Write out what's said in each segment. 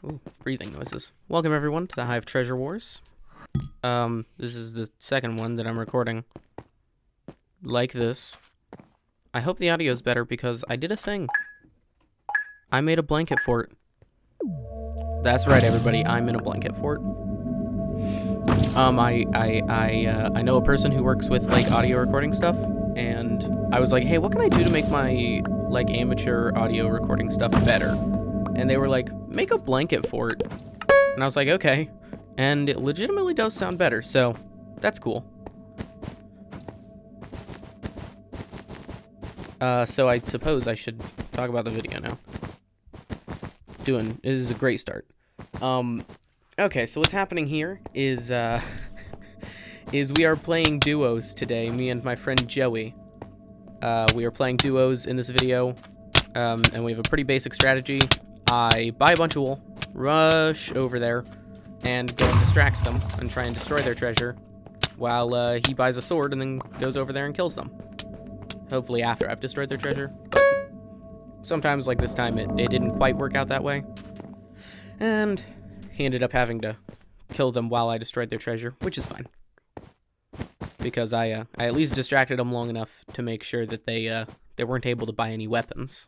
Ooh, breathing noises. Welcome everyone to the Hive Treasure Wars. This is the second one that I'm recording like this. I hope the audio is better because I did a thing. I made a blanket fort. That's right, everybody. I'm in a blanket fort. I know a person who works with like audio recording stuff, and I was like, hey, what can I do to make my like amateur audio recording stuff better? And they were like, make a blanket fort. And I was like, okay. And it legitimately does sound better, so that's cool. So I suppose I should talk about the video now. This is a great start. Okay, so what's happening here is, is we are playing duos today, me and my friend Joey. We are playing duos in this video, and we have a pretty basic strategy. I buy a bunch of wool, rush over there, and go and distract them and try and destroy their treasure, while he buys a sword and then goes over there and kills them. Hopefully after I've destroyed their treasure, but sometimes, like this time, it didn't quite work out that way. And he ended up having to kill them while I destroyed their treasure, which is fine. Because I at least distracted them long enough to make sure that they weren't able to buy any weapons.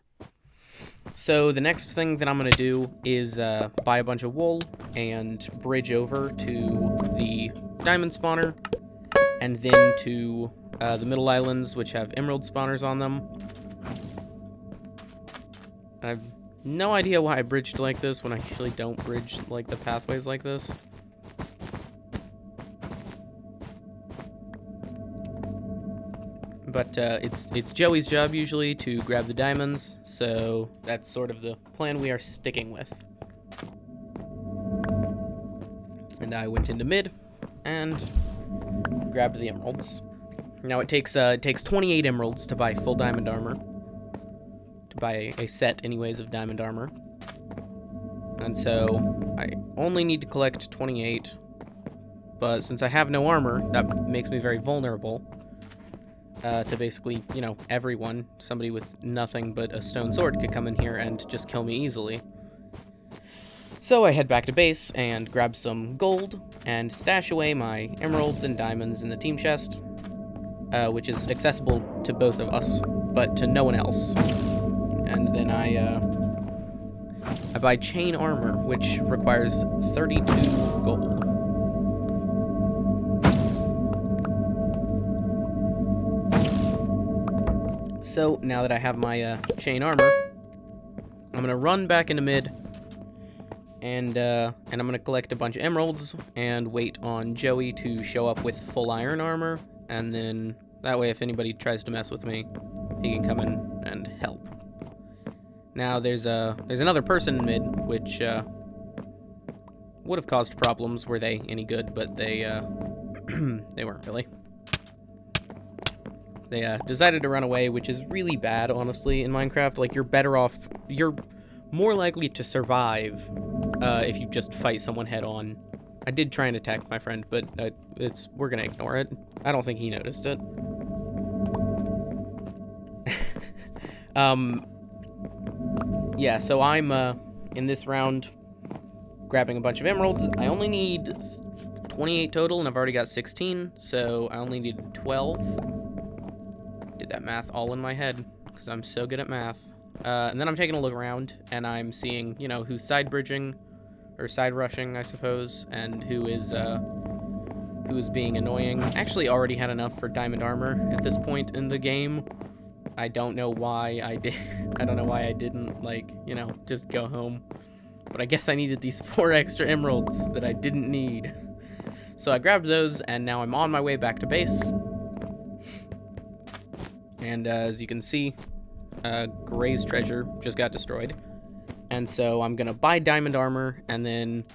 So the next thing that I'm going to do is buy a bunch of wool and bridge over to the diamond spawner, and then to the middle islands, which have emerald spawners on them. I have no idea why I bridged like this when I usually don't bridge like the pathways like this. But it's Joey's job usually to grab the diamonds, so that's sort of the plan we are sticking with. And I went into mid and grabbed the emeralds. Now it takes 28 emeralds to buy full diamond armor. To buy a set, anyways, of diamond armor. And so I only need to collect 28. But since I have no armor, that makes me very vulnerable. To basically, you know, everyone. Somebody with nothing but a stone sword could come in here and just kill me easily. So I head back to base and grab some gold and stash away my emeralds and diamonds in the team chest, which is accessible to both of us, but to no one else. And then I buy chain armor, which requires 32 gold. So, now that I have my chain armor, I'm going to run back into mid, and I'm going to collect a bunch of emeralds, and wait on Joey to show up with full iron armor, and then that way if anybody tries to mess with me, he can come in and help. Now, there's another person in mid, which would have caused problems were they any good, but they they weren't really. They decided to run away, which is really bad, honestly, in Minecraft. Like, you're more likely to survive if you just fight someone head-on. I did try and attack my friend, but we're gonna ignore it. I don't think he noticed it. Yeah, so I'm, in this round, grabbing a bunch of emeralds. I only need 28 total, and I've already got 16, so I only need 12. Did that math all in my head, because I'm so good at math. And then I'm taking a look around, and I'm seeing, you know, who's side bridging, or side rushing, I suppose, and who is being annoying. Actually already had enough for diamond armor at this point in the game. I don't know why I didn't, like, you know, just go home. But I guess I needed these 4 extra emeralds that I didn't need. So I grabbed those, and now I'm on my way back to base. And as you can see, Gray's treasure just got destroyed. And so I'm going to buy diamond armor, and then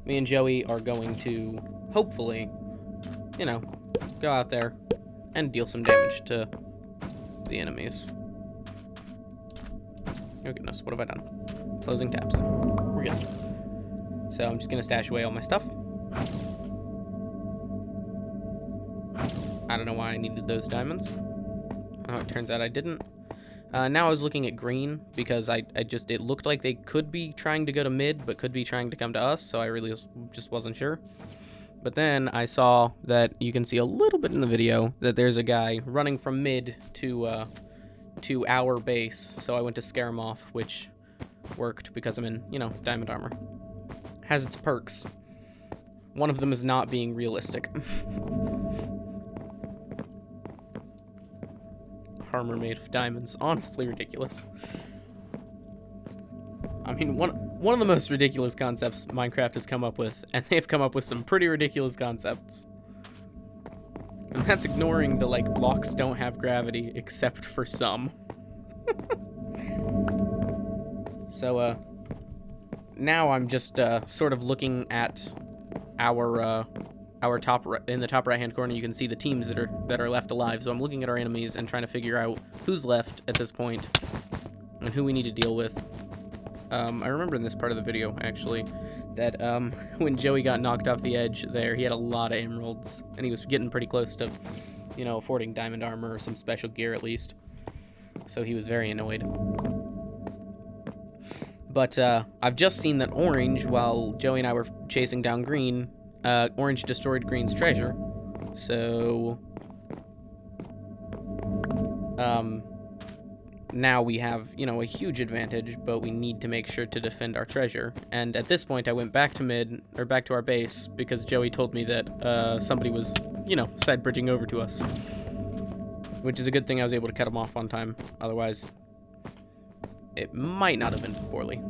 me and Joey are going to, hopefully, you know, go out there and deal some damage to the enemies. Oh goodness, what have I done? Closing tabs. We're good. So I'm just going to stash away all my stuff. I don't know why I needed those diamonds. Oh, it turns out I didn't. Now I was looking at green because it looked like they could be trying to go to mid, but could be trying to come to us, so I really just wasn't sure. But then I saw that you can see a little bit in the video that there's a guy running from mid to our base, so I went to scare him off, which worked because I'm in, diamond armor. Has its perks. One of them is not being realistic. Armor made of diamonds. Honestly ridiculous. I mean, one of the most ridiculous concepts Minecraft has come up with, and they've come up with some pretty ridiculous concepts. And that's ignoring the, blocks don't have gravity, except for some. So, now I'm just, sort of looking at our top in the top right-hand corner. You can see the teams that are left alive. So I'm looking at our enemies and trying to figure out who's left at this point and who we need to deal with. I remember in this part of the video, actually, that when Joey got knocked off the edge there, he had a lot of emeralds, and he was getting pretty close to, affording diamond armor or some special gear at least. So he was very annoyed. But I've just seen that orange, while Joey and I were chasing down green, orange destroyed green's treasure. So now we have, a huge advantage, but we need to make sure to defend our treasure. And at this point, I went back to back to our base, because Joey told me that somebody was, side bridging over to us. Which is a good thing I was able to cut him off on time. Otherwise, it might not have ended poorly.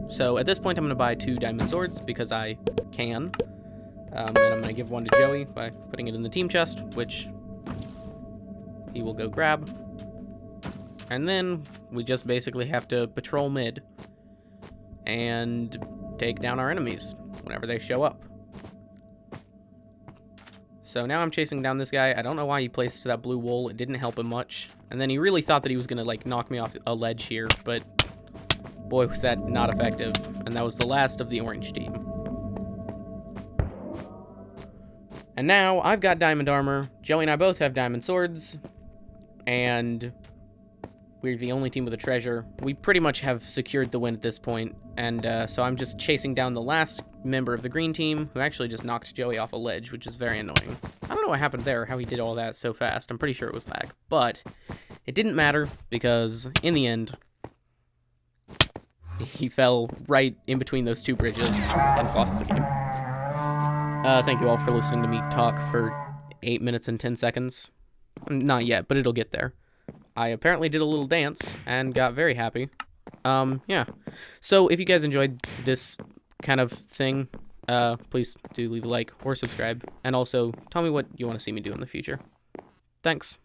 So at this point, I'm going to buy 2 diamond swords, because I can. And I'm going to give one to Joey by putting it in the team chest, which he will go grab. And then we just basically have to patrol mid and take down our enemies whenever they show up. So now I'm chasing down this guy. I don't know why he placed that blue wool. It didn't help him much. And then he really thought that he was going to, knock me off a ledge here. But boy, was that not effective. And that was the last of the orange team. And now I've got diamond armor. Joey and I both have diamond swords. And we're the only team with a treasure. We pretty much have secured the win at this point. And so I'm just chasing down the last member of the green team, who actually just knocked Joey off a ledge, which is very annoying. I don't know what happened there, how he did all that so fast. I'm pretty sure it was lag. But it didn't matter, because in the end, he fell right in between those 2 bridges and lost the game. Thank you all for listening to me talk for 8 minutes and 10 seconds. Not yet, but it'll get there. I apparently did a little dance and got very happy. Yeah. So if you guys enjoyed this kind of thing, please do leave a like or subscribe. And also, tell me what you want to see me do in the future. Thanks.